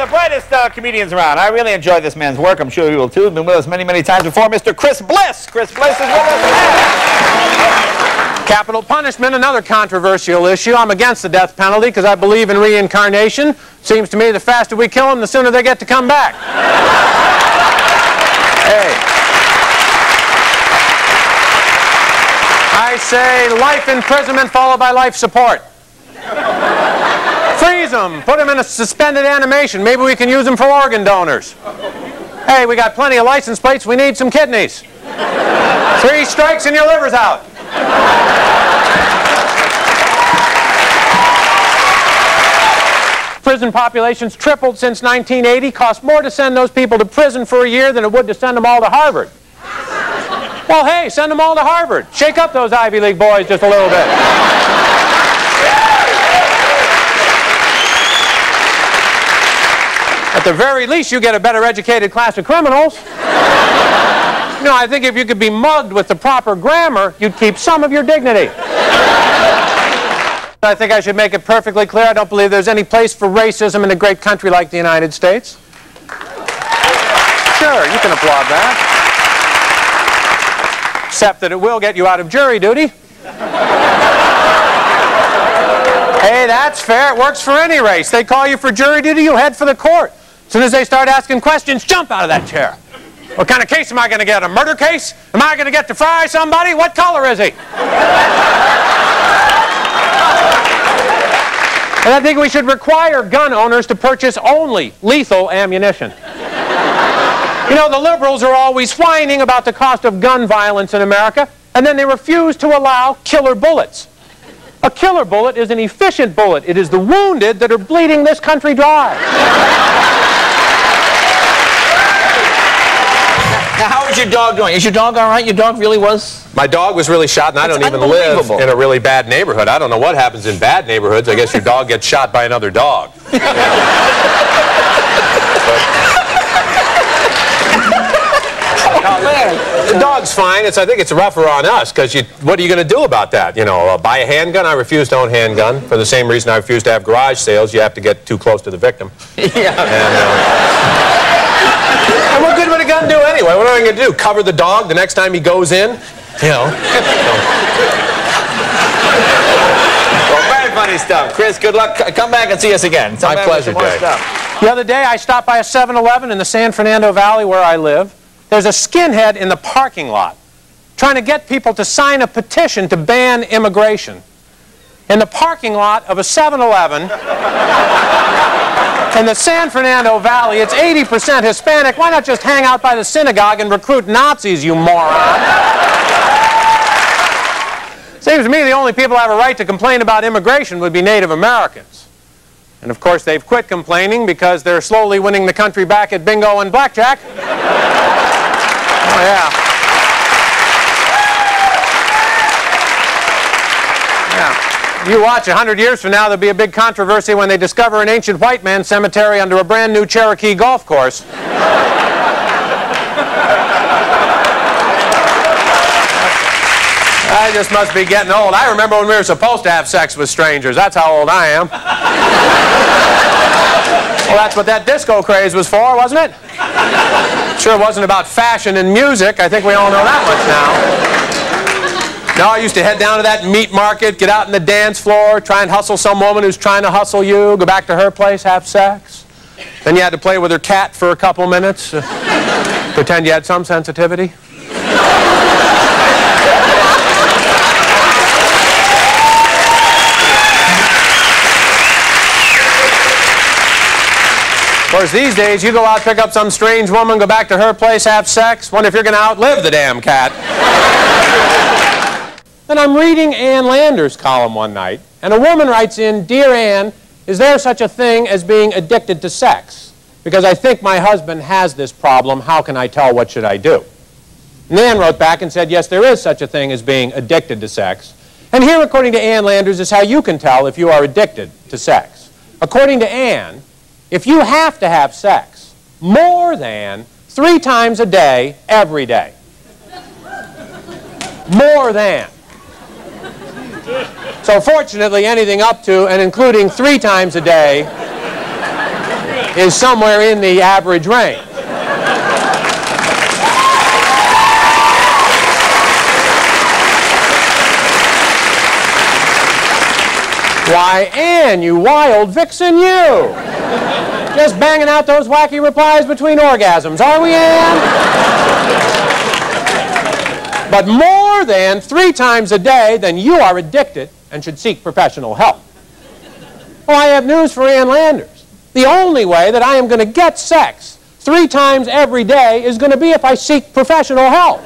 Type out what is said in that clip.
the brightest comedians around. I really enjoy this man's work. I'm sure you will too. He's been with us many, many times before. Mr. Chris Bliss. Chris Bliss is with us. Capital punishment, another controversial issue. I'm against the death penalty because I believe in reincarnation. Seems to me the faster we kill them, the sooner they get to come back. Hey. I say life imprisonment followed by life support. Freeze them. Put them in a suspended animation. Maybe we can use them for organ donors. Hey, we got plenty of license plates. We need some kidneys. 3 strikes and your liver's out. Prison population's tripled since 1980. Costs more to send those people to prison for a year than it would to send them all to Harvard. Well, hey, send them all to Harvard. Shake up those Ivy League boys just a little bit. At the very least, you get a better educated class of criminals. You know, I think if you could be mugged with the proper grammar, you'd keep some of your dignity. I think I should make it perfectly clear I don't believe there's any place for racism in a great country like the United States. Sure, you can applaud that. Except that it will get you out of jury duty. Hey, that's fair. It works for any race. They call you for jury duty, you head for the court. As soon as they start asking questions, jump out of that chair. What kind of case am I going to get? A murder case? Am I going to get to fry somebody? What color is he? And I think we should require gun owners to purchase only lethal ammunition. You know, the liberals are always whining about the cost of gun violence in America, and then they refuse to allow killer bullets. A killer bullet is an efficient bullet. It is the wounded that are bleeding this country dry. Now, how is your dog doing? Is your dog all right? Your dog really was? My dog was really shot, and I don't even live in a really bad neighborhood. I don't know what happens in bad neighborhoods. I guess your dog gets shot by another dog. The dog's fine. I think it's rougher on us, because what are you going to do about that? You know, buy a handgun? I refuse to own a handgun. For the same reason I refuse to have garage sales. You have to get too close to the victim. Yeah. And what good would a gun do anyway? What am I going to do? Cover the dog the next time he goes in? You know. Well, very funny stuff. Chris, good luck. Come back and see us again. My pleasure, Dave. The other day, I stopped by a 7-Eleven in the San Fernando Valley where I live. There's a skinhead in the parking lot trying to get people to sign a petition to ban immigration. In the parking lot of a 7-Eleven in the San Fernando Valley, it's 80% Hispanic. Why not just hang out by the synagogue and recruit Nazis, you moron? Seems to me the only people who have a right to complain about immigration would be Native Americans. And of course they've quit complaining because they're slowly winning the country back at bingo and blackjack. Oh, yeah. Yeah. You watch, 100 years from now, there'll be a big controversy when they discover an ancient white man's cemetery under a brand new Cherokee golf course. I just must be getting old. I remember when we were supposed to have sex with strangers. That's how old I am. Well, that's what that disco craze was for, wasn't it? Sure wasn't about fashion and music. I think we all know that much now. No, I used to head down to that meat market, get out on the dance floor, try and hustle some woman who's trying to hustle you, go back to her place, have sex. Then you had to play with her cat for a couple minutes, pretend you had some sensitivity. Of course, these days, you go out, pick up some strange woman, go back to her place, have sex, wonder if you're going to outlive the damn cat. Then I'm reading Ann Landers' column one night, and a woman writes in, "Dear Ann, is there such a thing as being addicted to sex? Because I think my husband has this problem. How can I tell? What should I do?" And Ann wrote back and said, yes, there is such a thing as being addicted to sex. And here, according to Ann Landers, is how you can tell if you are addicted to sex. According to Ann, if you have to have sex more than 3 times a day, every day. More than. So fortunately, anything up to and including 3 times a day is somewhere in the average range. Why, Ann, you wild vixen, you! Just banging out those wacky replies between orgasms, are we, Ann? But more than 3 times a day, then you are addicted and should seek professional help. Well, I have news for Ann Landers. The only way that I am going to get sex 3 times every day is going to be if I seek professional help.